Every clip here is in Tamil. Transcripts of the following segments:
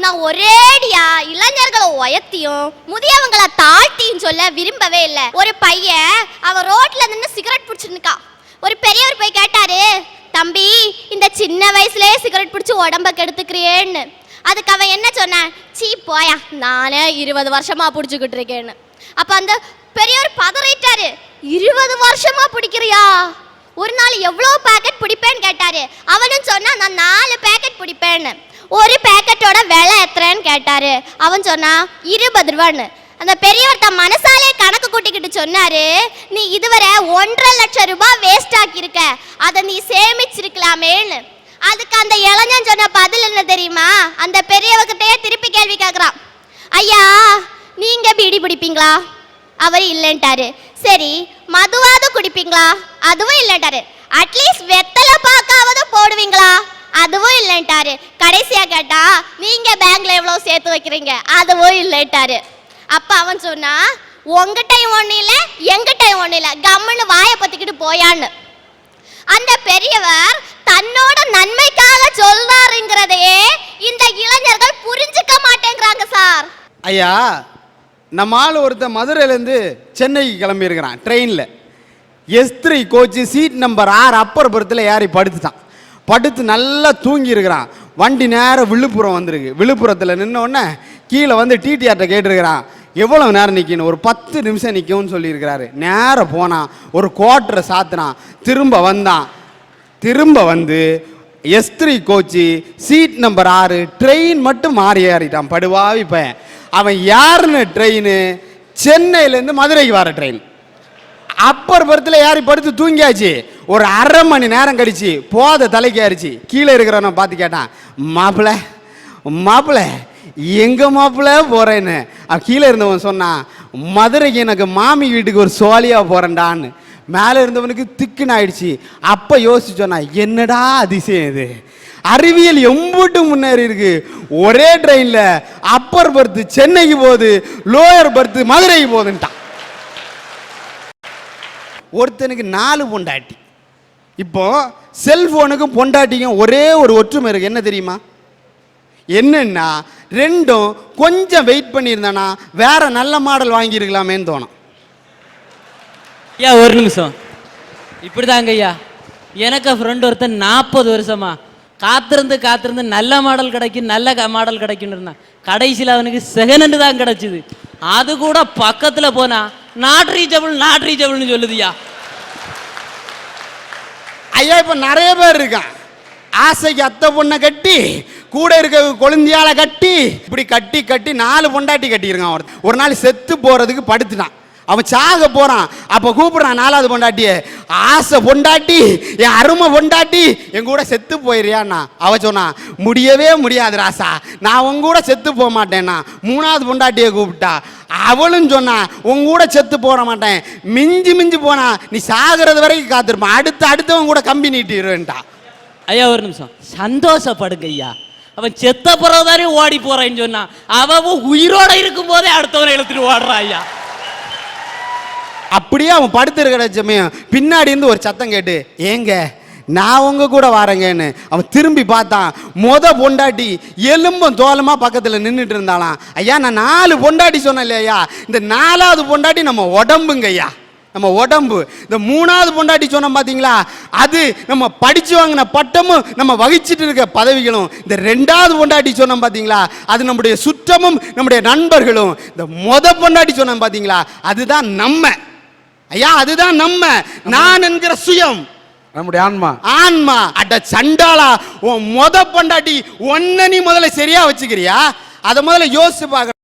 நான் ஒரேடியா இளைஞர்களை உயர்த்தியும் முதியவங்களை தாழ்த்தியும் சொல்ல விரும்பவே இல்லை. ஒரு பையன் அவன் ரோட்ல நின்று சிகரெட் பிடிச்சிருக்கா. ஒரு பெரியவர் போய் கேட்டாரு, தம்பி இந்த சின்ன வயசுலயே சிகரெட் பிடிச்சி உடம்ப கெடுத்துக்கிறியேன்னு. அதுக்கு அவன் என்ன சொன்னான், சீ போயா நானே 20 வருஷமா பிடிச்சிக்கிட்டு இருக்கேன்னு. அப்ப அந்த பெரியவர் பதறிட்டாரு, 20 வருஷமா பிடிக்கிறியா, ஒரு நாள் எவ்வளவு பேக்கெட் பிடிப்பேன்னு கேட்டாரு. அவனும் சொன்னா நான் 4 பேக்கெட் பிடிப்பேன்னு. ஒரு பேக்கெட்டோட விலை எத்தனைன்னு கேட்டாரு. அவன் சொன்னா 20 ரூபான்னு. அந்த பெரியவர் தன் மனசாலே கணக்கு கூட்டிக்கிட்டு சொன்னாரு, நீ இதுவரை 1.5 லட்சம் ரூபாய் வேஸ்ட் ஆக்கியிருக்க, அதை நீ சேமிச்சிருக்கலாமேன்னு. அதுக்கு அந்த இளைஞன் சொன்ன பதில் என்ன தெரியுமா? அந்த பெரியவர்கிட்டயே திருப்பி கேள்வி கேட்குறான், ஐயா நீங்க பீடி பிடிப்பீங்களா? அவர் இல்லைன்ட்டாரு. சரி மதுவாவது குடிப்பீங்களா? அதுவும் இல்லைன்ட்டாரு. அட்லீஸ்ட் வெத்தலை பாக்காவது போடுவீங்களா? அதுவும் இல்லைன்ட்டாரு. கடைசியா கேட்டா நீங்க பேங்க்ல எவ்வளவு சேர்த்து வைக்கிறீங்க? அதுவும் இல்லைன்ட்டாரு. அப்ப அவன் சொன்னா, உங்ககிட்டையும் ஒண்ணு இல்லை எங்கிட்டையும் ஒண்ணு இல்லை, கம்முன்னு வாயை பத்திக்கிட்டு போயான்னு. அந்த பெரியவர் தன்னோட நன்மைக்காக சொல்றாருங்கிறதையே இந்த இளைஞர்கள் புரிஞ்சுக்க மாட்டேங்கிறாங்க சார். ஐயா, நம்ம ஆள் ஒருத்தர் மதுரையிலேருந்து சென்னைக்கு கிளம்பி இருக்கிறான் ட்ரெயினில். S3 coach seat number 6 Appar புறத்தில் ஏறி படுத்துட்டான். படுத்து நல்லா தூங்கி இருக்கிறான். வண்டி நேரம் விழுப்புரம் வந்திருக்கு. விழுப்புரத்தில் நின்னோடனே கீழே வந்து டிடிஆர்ட்ட கேட்டிருக்கிறான், எவ்வளோ நேரம் நிற்கணும்? ஒரு 10 நிமிஷம் நிற்கும்னு சொல்லியிருக்கிறாரு. நேரம் போனான், ஒரு குவார்ட்டரை சாத்தினான், திரும்ப வந்தான். திரும்ப வந்து S3 coach seat number 6 train மட்டும் மாறி ஏறிட்டான். படுவாவி பையன். அவன் யாருன்னு ட்ரெயின் சென்னையிலேருந்து மதுரைக்கு வர ட்ரெயின். அப்பர் பரத்தில் ஏறி படுத்து தூங்கியாச்சு. ஒரு அரை மணி நேரம் கழிச்சு போத தலைக்கு ஏறிச்சு. கீழே இருக்கிறவன பார்த்து கேட்டான், மாப்பிள்ள மாப்பிள்ள எங்க மாப்பிள்ள போறேன்னு. கீழே இருந்தவன் சொன்னான், மதுரைக்கு எனக்கு மாமி வீட்டுக்கு ஒரு சோழியா போறேன்டான்னு. மேலே இருந்தவனுக்கு திக்குன்னு ஆயிடுச்சு. அப்போ யோசிச்சு சொன்னான், என்னடா அதிசயம் இது, அறிவியல் எம்பூட்டு முன்னேறி இருக்கு. ஒரே ட்ரெயின்ல அப்பர் பர்த் சென்னைக்கு போகுது, லோயர் பர்த் மதுரைக்கு போகுதுன்ட்டான். ஒருத்தனுக்கு 4 பொண்டாட்டி. இப்போ செல்போனுக்கும் பொண்டாட்டிக்கும் ஒரே ஒரு ஒற்றுமை இருக்கு, என்ன தெரியுமா? என்னன்னா ரெண்டும் கொஞ்சம் வெயிட் பண்ணியிருந்தானா வேற நல்ல மாடல் வாங்கியிருக்கலாமேன்னு தோணும். ஐயா ஒரு நிமிஷம், இப்படிதாங்க ஐயா, எனக்கு ஃப்ரெண்ட் ஒருத்தன் 40 வருஷமா காத்திருந்து நல்ல மாடல் கிடைக்கும் நல்ல மாடல் கிடைக்குன்னு இருந்தான். கடைசியில் அவனுக்கு செகண்ட் ஹேண்டு தான் கிடைச்சிது. அது கூட பக்கத்தில் போனா நாட் ரீச்சபிள்னு சொல்லுதுயா. ஐயா இப்போ நிறைய பேர் இருக்கான், ஆசைக்கு அத்தை பொண்ணை கட்டி கூட இருக்க கொழுந்தியால கட்டி இப்படி கட்டி 4 பொண்டாட்டி கட்டியிருக்கான். ஒரு நாள் செத்து போறதுக்கு படுத்துட்டான். அவன் சாக போறான். அப்ப கூப்பிடுறான் 4வது பொண்டாட்டிய, ஆசை பொண்டாட்டி, என் அருமை பொண்டாட்டி, என் கூட செத்து போயிறியான்னா. அவ சொன்னா, முடியவே முடியாது ராசா, நான் உங்க கூட செத்து போக மாட்டேன்னா. 3வது பொண்டாட்டியை கூப்பிட்டா. அவளும் சொன்னா, உங்க கூட செத்து போட மாட்டேன், மிஞ்சி போனா நீ சாகிறது வரைக்கும் காத்திருப்பான், அடுத்தவன் கூட கம்பி நீட்டிடுவேன்ட்டா. ஐயா ஒரு நிமிஷம், சந்தோஷப்படுங்க ஐயா. அவன் செத்த பிறகுதானே ஓடி போறேன்னு சொன்னான். அவன் உயிரோட இருக்கும் போதே அடுத்தவனை இழுத்துட்டு ஓடுறான் ஐயா. அப்படியே அவன் படுத்திருக்கிற சமயம் பின்னாடி இருந்து ஒரு சத்தம் கேட்டு, ஏங்க நான் உங்க கூட வரேங்கன்னு. அவன் திரும்பி பார்த்தான். பொண்டாட்டி எலும்பும் தோலமா பக்கத்தில் நின்றுட்டு இருந்தாலாம். ஐயா நான் 4 பொண்டாட்டி சொன்னேன் இல்லையா, இந்த 4வது பொண்டாட்டி நம்ம உடம்புங்க ஐயா, நம்ம உடம்பு. இந்த 3வது பொண்டாட்டி சொன்னோம் பார்த்தீங்களா, அது நம்ம படிச்சு வாங்கின பட்டமும் நம்ம வகிச்சிட்டு இருக்க பதவிகளும். இந்த 2வது பொண்டாட்டி சொன்னோம் பார்த்தீங்களா, அது நம்முடைய சுற்றமும் நம்முடைய நண்பர்களும். இந்த பொண்டாட்டி சொன்னோம் பார்த்தீங்களா, அதுதான் நம்ம ஐயா, அதுதான் நம்ம. நான் என்கிற சுயம், நம்முடைய ஆன்மா. அட சண்டாளா, உன் பொண்டாட்டி ஒன்ன நீ முதல்ல சரியா வச்சுக்கிறியா? அதை முதல்ல யோசிச்சு பார்க்க.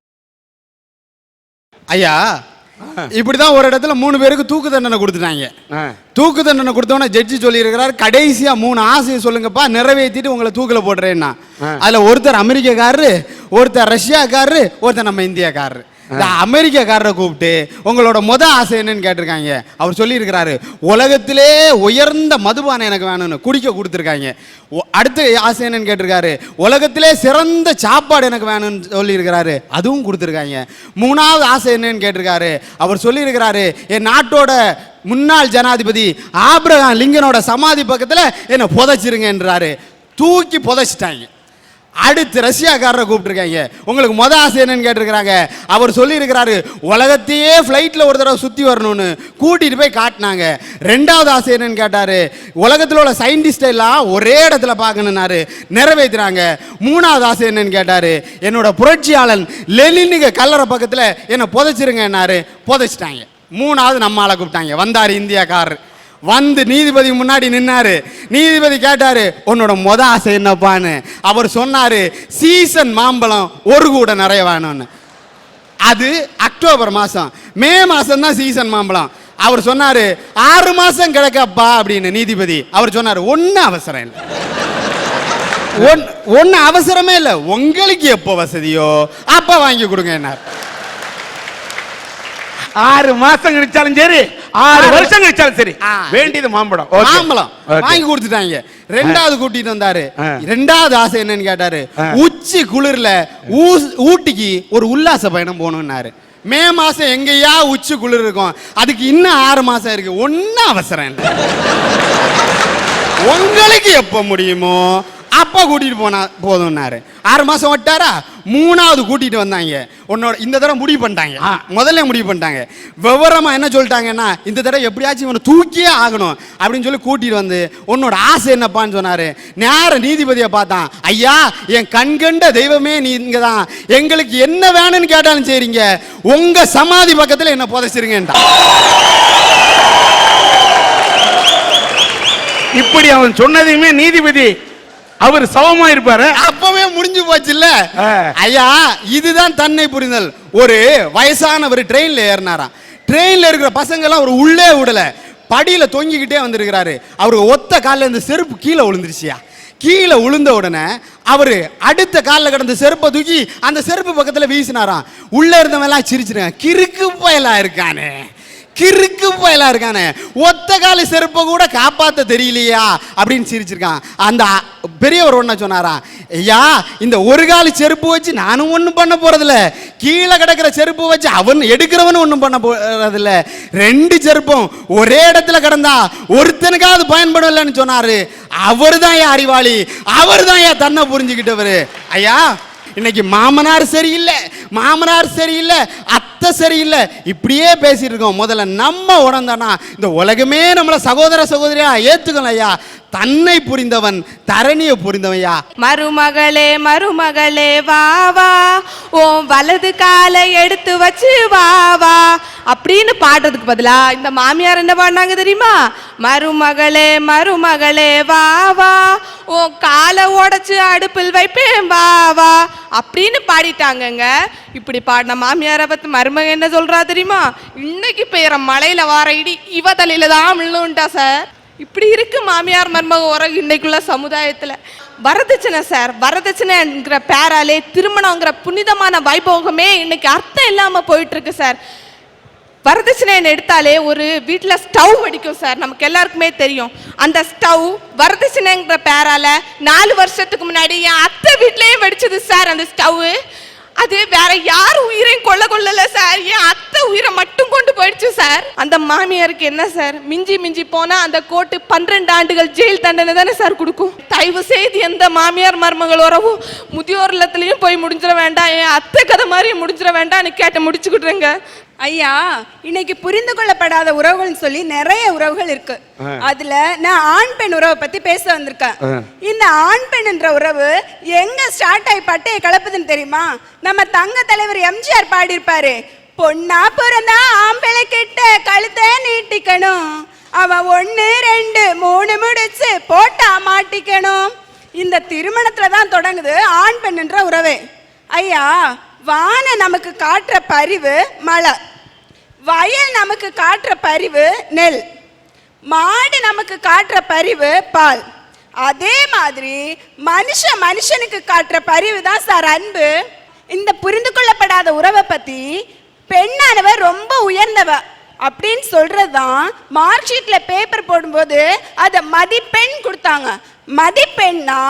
ஐயா இப்படிதான் ஒரு இடத்துல 3 பேருக்கு தூக்கு தண்டனை கொடுத்துட்டாங்க. தூக்கு தண்டனை கொடுத்தோன்னா ஜட்ஜி சொல்லி இருக்கிறார், கடைசியா 3 ஆசையை சொல்லுங்கப்பா, நிறைவேற்றிட்டு உங்களை தூக்கில போடுறேன்னா. அதுல ஒருத்தர் அமெரிக்காக்காரரு, ஒருத்தர் ரஷ்யாக்காரரு, ஒருத்தர் நம்ம இந்தியாக்காரரு. இந்த அமெரிக்காக்காரரை கூப்பிட்டு உங்களோட ஆசை என்னன்னு கேட்டிருக்காங்க. அவர் சொல்லி இருக்கிறாரு, உலகத்திலே உயர்ந்த மதுபானம் எனக்கு வேணும்னு குடிக்க கொடுத்துருக்காங்க. அடுத்த ஆசை என்னன்னு கேட்டிருக்காரு, உலகத்திலே சிறந்த சாப்பாடு எனக்கு வேணும்னு சொல்லி இருக்கிறாரு, அதுவும் கொடுத்துருக்காங்க. 3வது ஆசை என்னன்னு கேட்டிருக்காரு, அவர் சொல்லி இருக்கிறாரு, என் நாட்டோட முன்னாள் ஜனாதிபதி ஆபிரகாம் லிங்கனோட சமாதி பக்கத்தில் என்னை புதைச்சிருங்கன்றாரு. தூக்கி புதைச்சிட்டாங்க. அடுத்து ரஷ்யாக்காரரை கூப்பிட்டுருக்காங்க. உங்களுக்கு மொத ஆசை என்னன்னு கேட்டிருக்கிறாங்க. அவர் சொல்லியிருக்கிறாரு, உலகத்தையே ஃப்ளைட்டில் ஒரு தடவை சுற்றி வரணும்னு கூட்டிகிட்டு போய் காட்டினாங்க. ரெண்டாவது ஆசை என்னன்னு கேட்டார், உலகத்தில் உள்ள சயின்டிஸ்ட் எல்லாம் ஒரே இடத்துல பார்க்கணுன்னாரு, நிறைவேற்றுறாங்க. மூணாவது ஆசை என்னன்னு கேட்டார், என்னோட புரட்சியாளன் லெனினுக்கு கல்லறை பக்கத்தில் என்னை புதைச்சிருங்கன்னாரு, புதைச்சிட்டாங்க. மூணாவது நம்ம ஆளை கூப்பிட்டாங்க. வந்தார் இந்தியாக்காரர், வந்து நீதிபதி முன்னாடி நின்னாரு. நீதிபதி கேட்டாரு, உன்னோட மொத ஆசை என்னப்பான்னு. அவர் சொன்னாரு, சீசன் மாம்பழம் ஒரு கூட நிறைய வேணும்னு. அது அக்டோபர் மாசம். மே மாசம் தான் சீசன் மாம்பழம். அவர் சொன்னாரு, 6 மாசம் கிடைக்கப்பா அப்படின்னு. நீதிபதி அவர் சொன்னாரு, ஒன்னும் அவசரம் இல்லை, ஒன்னு அவசரமே இல்லை, உங்களுக்கு எப்போ வசதியோ அப்ப வாங்கி கொடுங்க என்ன. 6 மாசம் கழிச்சாலும் சரி, 6 வருஷம் கழிச்சாலும் சரி, வேண்டியது மாம்பழம். மாம்பழம் வாங்கி கொடுத்துட்டாங்க. ரெண்டாவது கூட்டிட்டு வந்தாரு. ரெண்டாவது ஆசை என்னன்னு கேட்டாரு, உச்சி குளிர்ல ஊட்டிக்கு ஒரு உல்லாச பயணம் போகணும்னாரு. மே மாசம் எங்கேயா உச்சி குளிர் இருக்கும், அதுக்கு இன்னும் 6 மாசம் இருக்கு, ஒன்னும் அவசரம் இல்லை, உங்களுக்கு எப்ப முடியுமோ அப்பா கூட்டிட்டு போனா போதும்னாரு. 6 மாசம் விட்டாரா. மூணாவது கூட்டிட்டு வந்தாங்க. உன்னோட இந்த தடவை முடிவு பண்ணிட்டாங்க, முதல்ல முடிவு பண்ணிட்டாங்க. விவரமா என்ன சொல்லிட்டாங்கன்னா, இந்த தடவை எப்படியாச்சும் இவனை தூக்கியே ஆகணும் அப்படின்னு சொல்லி கூட்டிட்டு வந்து, உன்னோட ஆசை என்னப்பான்னு சொன்னாரு. நேர நீதிபதியை பார்த்தான். ஐயா, என் கண்கண்ட தெய்வமே நீங்க தான், எங்களுக்கு என்ன வேணும்னு கேட்டாலும் சரிங்க, உங்க சமாதி பக்கத்துல என்ன புதைச்சிருங்கன்டா. இப்படி அவன் சொன்னதையுமே நீதிபதி அவர் சவமா இருப்பாரு. அப்பவே முடிஞ்சு போச்சு இல்ல. ஐயா, இதுதான் தன்னை புரிதல். ஒரு வயசானவர் ட்ரெயின்ல ஏறினாராம். ட்ரெயின்ல இருக்கிற பசங்க எல்லாம் ஒரு உள்ளே விடல, படியில தொங்கிக்கிட்டே வந்திருக்கிறாரு. அவருக்கு ஒத்த காலில் இந்த செருப்பு கீழே விழுந்துருச்சியா. கீழே விழுந்த உடனே அவரு அடுத்த காலில் கிடந்த செருப்பை தூக்கி அந்த செருப்பு பக்கத்துல வீசினாராம். உள்ள இருந்தவன் எல்லாம் சிரிச்சிருக்கான், கிறுக்கு பயலா இருக்கானே, கிறுக்கு பயலா இருக்கானே, ஒத்த கால செருப்பை கூட காப்பாத்த தெரியலையா அப்படின்னு சிரிச்சிருக்கான். அந்த பெரியவர் ஒன்ன சொன்னாரா, ஐயா, இந்த ஒரு கால செருப்பு வச்சு நானும் ஒன்றும் பண்ண போறதில்ல, கீழே கிடக்கிற செருப்பு வச்சு அவன் எடுக்கிறவனும் ஒன்றும் பண்ண போறதில்ல, 2 செருப்பும் ஒரே இடத்துல கிடந்தா ஒருத்தனுக்காவது பயன்படும் இல்லைன்னு சொன்னாரு. அவர் தான் அறிவாளி, அவர் தான் தன்னை புரிஞ்சுக்கிட்டவர். ஐயா, இன்னைக்கு மாமனார் சரியில்லை, மாமனார் சரியில்லை, அத்தை சரியில்லை, இப்படியே பேசிட்டு இருக்கோம். முதல்ல நம்ம உணர்ந்தானா இந்த உலகமே நம்மள சகோதர சகோதரியா ஏத்துக்கணும். ஐயா, தன்னை புரிந்தவன் தரணியை புரிந்தவையா. மருமகளே மருமகளே வா வா, ஓ வலது காலை எடுத்து வச்சு வா வா அப்படின்னு பாடுறதுக்கு பதிலா இந்த மாமியார் என்ன பாடினாங்க தெரியுமா? மருமகளே மருமகளே வா வா, ஓ காலை உடைச்சு அடுப்பில் வைப்பேன் வா வா அப்படின்னு பாடிட்டாங்கங்க. இப்படி பாடின மாமியாரை பத்தி மருமக என்ன சொல்றா தெரியுமா? இன்னைக்கு பெய்யற மழையில வார இடி இவ தலையில தான் விழுந்துட்டா சார். இப்படி இருக்கு மாமியார் மருமக உறவு இன்னைக்குள்ள சமுதாயத்துல. வரதட்சணை சார், வரதட்சணைங்கிற பேராலே திருமணங்கிற புனிதமான வைபோகமே இன்னைக்கு அர்த்தம் இல்லாம போயிட்டு இருக்கு சார். வரதட்சணை எடுத்தாலே ஒரு வீட்டில் ஸ்டவ் வெடிக்கும் சார், நமக்கு எல்லாருக்குமே தெரியும். அந்த ஸ்டவ் வரதட்சணைங்கிற பேரால 4 வருஷத்துக்கு முன்னாடி என் அத்தை வீட்லயே வெடிச்சது சார். அந்த ஸ்டவ் அது வேற யார் உயிரையும் கொள்ளல சார், என் அத்தை உயிரை மட்டும் கொண்டு போயிடுச்சு சார். அந்த மாமியாருக்கு என்ன சார், மிஞ்சி மிஞ்சி போனா அந்த கோர்ட்டு 12 ஆண்டுகள் ஜெயில் தண்டனை தானே சார் கொடுக்கும். தயவு செய்து எந்த மாமியார் மருமகள் உறவும் முதியோர் இல்லத்திலையும் போய் முடிஞ்சிட வேண்டாம், என் அத்தை கதை மாதிரி முடிஞ்சிட வேண்டாம்னு கேட்டு முடிச்சுக்கிட்டுருங்க. ஐயா, இன்னைக்கு புரிந்து கொள்ளப்படாத உறவுகள்னு சொல்லி நிறைய உறவுகள் இருக்கு. அதுல நான் ஆண் பெண் உறவை பத்தி பேச வந்திருக்கேன். இந்த ஆண் பெண் என்ற உறவு எங்க ஸ்டார்ட் ஆகி பட்டையை கலப்புதுன்னு தெரியுமா? நம்ம தங்க தலைவர் எம்ஜிஆர் பாடியிருப்பாரு, பொண்ணா பிறந்தா ஆம்பளை கிட்ட கழுத்தை நீட்டிக்கணும், அவன் 1 2 3 முடிச்சு போட்டா மாட்டிக்கணும். இந்த திருமணத்துல தான் தொடங்குது ஆண் பெண் என்ற உறவே. ஐயா, வான நமக்கு காட்டுற பரிவு மழை, வயல் நமக்கு காட்டுற பரிவு நெல், மாடு நமக்கு காட்டுற பரிவு பால். அதே மாதிரி மனுஷனுக்கு காட்டுற பரிவு தான் சார் அன்பு. இந்த புரிந்து கொள்ளப்படாத உறவை பத்தி பெண்ணானவர் ரொம்ப உயர்ந்தவ அப்படின்னு சொல்றதுதான் மார்க் ஷீட்ல பேப்பர் போடும்போது அதை மதிப்பெண் கொடுத்தாங்க. மதிப்பெண்ணா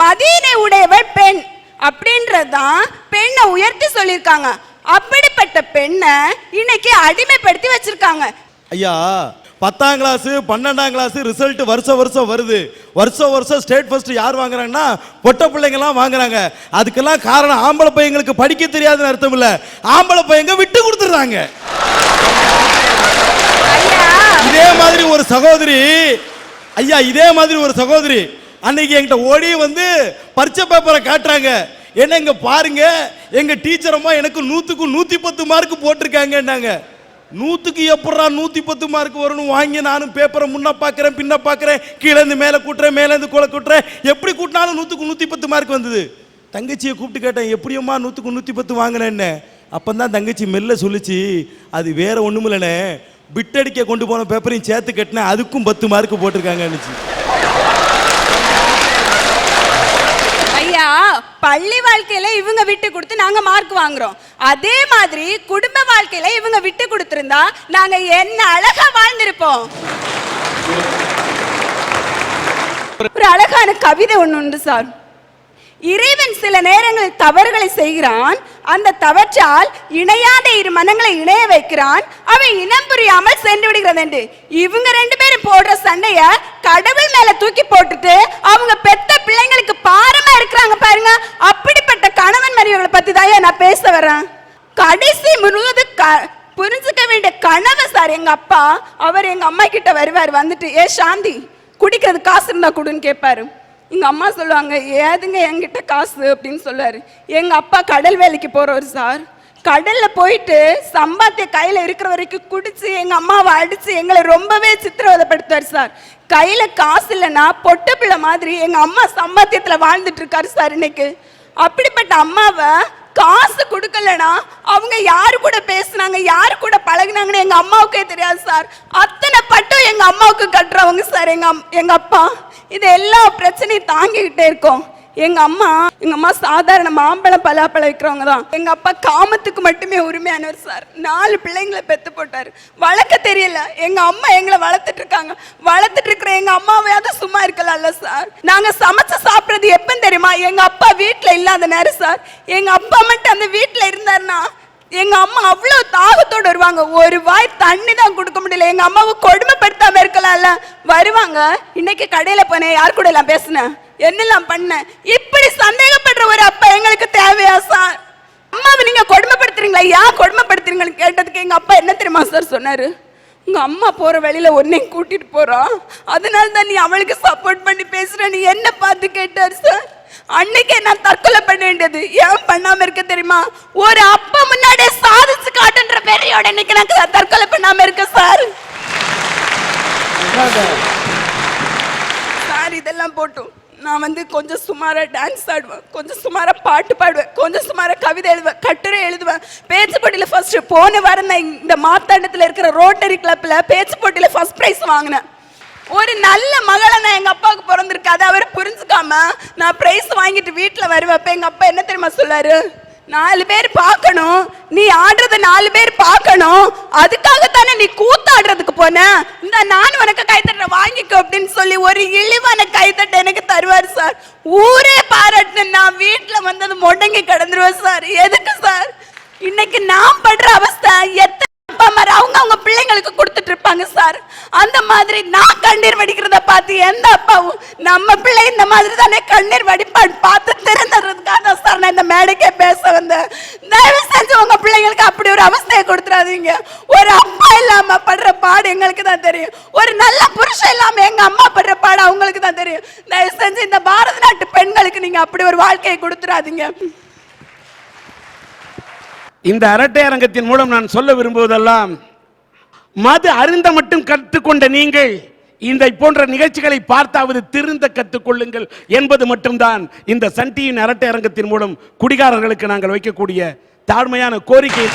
மதியினை உடையவள் பெண் அப்படின்றதான் பெண்ணை உயர்த்தி சொல்லியிருக்காங்க. அப்படிப்பட்ட பெண்ணை இன்னைக்கு அடிமைப்படுத்தி வச்சிருக்காங்க. ஐயா, 10ஆம் கிளாஸ் 12ஆம் கிளாஸ் ரிசல்ட் வருஷம் வருது. வருஷம் ஸ்டேட் ஃபர்ஸ்ட் யார் வாங்குறாங்கன்னா பொட்ட பிள்ளைங்கலாம் வாங்குறாங்க. அதுக்கெல்லாம் காரணம் ஆம்பளை பையங்களுக்கு படிக்க தெரியாதுன்னு அர்த்தம் இல்ல, ஆம்பளை பையங்க விட்டு கொடுத்துறாங்க. இதே மாதிரி ஒரு சகோதரி அன்னைக்கு என்கிட்ட ஓடி வந்து பரீட்சை பேப்பரை காட்டுறாங்க. என்ன இங்க பாருங்க, எங்க டீச்சர் அம்மா எனக்கு 100க்கு 110 மார்க் போட்டிருக்காங்கன்னாங்க. 100க்கு எப்படா 110 மார்க் வரணும் வாங்கி நானும் பேப்பரை முன்ன பார்க்குறேன் பின்ன பார்க்குறேன், கீழே இருந்து மேலே கூட்டுறேன் மேலே இருந்து கோலை கூட்டுறேன், எப்படி கூட்டினாலும் 100க்கு 110 மார்க் வந்தது. தங்கச்சியை கூப்பிட்டு கேட்டேன், எப்படியம்மா 100க்கு 110 வாங்கினேன்னு. அப்பந்தான் தங்கச்சி மெல்ல சொல்லிச்சு, அது வேற ஒண்ணும் இல்லைண்ணே, பிட்டடிக்க கொண்டு போன பேப்பரையும் சேர்த்து கட்டினேன், அதுக்கும் 10 மார்க் போட்டிருக்காங்கன்னுச்சு. ஐயா, பள்ளி வாழ்க்கையில இவங்க விட்டு கொடுத்து நாங்க மார்க் வாங்குறோம். அதே மாதிரி குடும்ப வாழ்க்கையில இவங்க விட்டு கொடுத்திருந்தா நாங்க என்ன அழகா வாழ்ந்திருப்போம். ஒரு அழகான கவிதை ஒண்ணு உண்டு சார். இறைவன் சில நேரங்களில் தவறுகளை செய்கிறான், அந்த தவற்றால் இணையாத இரு மனங்களை இணைய வைக்கிறான், அவை இனம் புரியாமல் சென்று விடுகிறது. இவங்க 2 பேரும் போடுற சண்டைய கடவுள் மேல தூக்கி போட்டுட்டு அவங்க பெத்த பிள்ளைங்களுக்கு பாரமா இருக்கிறாங்க பாருங்க. அப்படிப்பட்ட கணவன் மனைவிகளை பத்தி தான் நான் பேச வரேன். கடைசி முழுவதும் புரிஞ்சுக்க வேண்டிய கணவன் சார் எங்க அப்பா. அவர் எங்க அம்மா கிட்ட வருவார், வந்துட்டு ஏ சாந்தி குடிக்கிறது காசு இருந்தா கொடுன்னு கேட்பாரு. எங்க அம்மா சொல்லுவாங்க, ஏதுங்க என்கிட்ட காசு அப்படின்னு சொல்லுவாரு. எங்க அப்பா கடல் வேலைக்கு போறவர் சார். கடல்ல போயிட்டு சம்பாத்திய கையில இருக்கிற வரைக்கும் குடிச்சு எங்க அம்மாவை அடிச்சு எங்களை ரொம்பவே சித்திரவதைப்படுத்துவார் சார். கையில காசு இல்லைன்னா பொட்ட பிள்ளை மாதிரி எங்க அம்மா சம்பாத்தியத்துல வாழ்ந்துட்டு இருக்காரு சார் இன்னைக்கு. அப்படிப்பட்ட அம்மாவை காசு கொடுக்கலனா அவங்க யாரு கூட பேசுனாங்க யாரு கூட பழகினாங்கன்னு எங்க அம்மாவுக்கே தெரியாது சார். அத்தனை பட்டும் எங்க அம்மாவுக்கு கட்டுறவங்க சார் எங்க அப்பா. இது எல்லா பிரச்சனையும் தாங்கிக்கிட்டே இருக்கோம். எங்க அம்மா சாதாரண மாம்பழம் பலாப்பழம் வைக்கிறவங்க தான். எங்க அப்பா காமத்துக்கு மட்டுமே உரிமையானவர் சார். 4 பிள்ளைங்களை பெத்து போட்டாரு. வளர்க்க தெரியல. எங்க அம்மா எங்களை வளர்த்துட்டு இருக்காங்க. வளர்த்துட்டு இருக்கிற எங்க அம்மாவையாவது சும்மா இருக்கலாம்ல சார். நாங்க சமைச்சு சாப்பிடுறது எப்ப தெரியுமா? எங்க அப்பா வீட்டுல இல்லாத நேரம் சார். எங்க அப்பா மட்டும் அந்த வீட்டுல இருந்தாருன்னா எங்க அம்மா அவ்வளவு தாகத்தோடு வருவாங்க. ஒரு வாய் தண்ணி தான் கொடுக்க முடியல. எங்க அம்மாவை கொடுமைப்படுத்தாம இருக்கலாம்ல. வருவாங்க, இன்னைக்கு கடையில போனேன், யார் கூட எல்லாம் பேசினேன், என்னெல்லாம் பண்ண, இப்படி சந்தேகப்படுற ஒரு அப்பா எங்களுக்கு தேவையா சார்? அம்மாவை நீங்க கொடுமைப்படுத்துறீங்களா, ஏன் கொடுமைப்படுத்துறீங்கன்னு கேட்டதுக்கு எங்க அப்பா என்ன தெரியுமா சார் சொன்னாரு? உங்க அம்மா போற வழியில உன்னையும் கூட்டிட்டு போறான், அதனால தான் நீ அவளுக்கு சப்போர்ட் பண்ணி பேசுற, நீ என்ன பார்த்து கேட்டாரு சார். அன்னைக்கே நான் தற்கொலை பண்ண வேண்டியது. ஏன் பண்ணாம இருக்க தெரியுமா? ஒரு அப்பா முன்னாடியே சாதிச்சு காட்டுன்ற பெரியோட இன்னைக்கு நான் தற்கொலை பண்ணாம இருக்க சார். சார் இதெல்லாம் போட்டும் நான் கொஞ்சம் சுமாரா டான்ஸ் ஆடுவேன், கொஞ்சம் சுமாரா பாட்டு பாடுவேன், கொஞ்சம் சுமாரா கவிதை எழுதுவேன், கட்டுரை எழுதுவேன். பேச்சு போட்டியில ஃபர்ஸ்ட் போன வாரம் நான் இந்த மாத்தாண்டத்துல இருக்கிற ரோட்டரி கிளப்ல பேச்சு போட்டியில ஃபர்ஸ்ட் பிரைஸ் வாங்கினேன். ஒரு நல்ல மகளை நான் எங்க அப்பாவுக்கு பிறந்திருக்கு, அதை அவர் புரிஞ்சுக்காம நான் பிரைஸ் வாங்கிட்டு வீட்டுல வருவேன். எங்க அப்பா என்ன தெரியுமா சொல்லாரு? 4 பேர் பார்க்கணும், நீ ஆடுறத 4 பேர் பார்க்கணும், அதுக்காகத்தானே நீ கூத்தாடுறதுக்கு போன, இந்த நான் உனக்கு கைத்தட்ட வாங்கிக்கோ அப்படின்னு சொல்லி ஒரு இழிவான கைத்தட்ட எனக்கு தருவார் சார். ஊரே பாராட்டு நான் வீட்டுல வந்தது முடங்கி கிடந்துருவேன் சார். எதுக்கு சார்? இன்னைக்கு நான் படுற அவஸ்தை எத்தனை அப்பா மாதிரி அவங்க பிள்ளைங்களுக்கு கொடுத்துட்டு இருப்பாங்க சார். அந்த மாதிரி நான் கண்ணீர் வடிக்கிறத பார்த்து எந்த அப்பாவும் நம்ம பிள்ளை இந்த மாதிரி தானே கண்ணீர் வடிப்பான் பார்த்து தெரிந்ததுக்காக சார் நான் இந்த மேடைக்கே பேச வந்தேன். தயவு செஞ்சு உங்க பிள்ளைங்களுக்கு அப்படி ஒரு அவஸ்தையை கொடுத்துறாதீங்க. ஒரு அப்பா இல்லாம படுற பாடு எங்களுக்கு தான் தெரியும், ஒரு நல்ல புருஷன் இல்லாம எங்க அம்மா படுற பாடு அவங்களுக்கு தான் தெரியும். தயவு செஞ்சு இந்த பாரத நாட்டு பெண்களுக்கு நீங்க அப்படி ஒரு வாழ்க்கையை கொடுத்துறாதீங்க. இந்த அரட்டை அரங்கத்தின் மூலம் நான் சொல்ல விரும்புவதெல்லாம், மது அருந்த மட்டும் கற்றுக்கொண்ட நீங்கள் இந்த போன்ற நிகழ்ச்சிகளை பார்த்தாவது திருந்த கற்றுக்கொள்ளுங்கள் என்பது மட்டும்தான் இந்த சன் டிவியின் அரட்டை அரங்கத்தின் மூலம் குடிகாரர்களுக்கு நாங்கள் வைக்கக்கூடிய தாழ்மையான கோரிக்கை.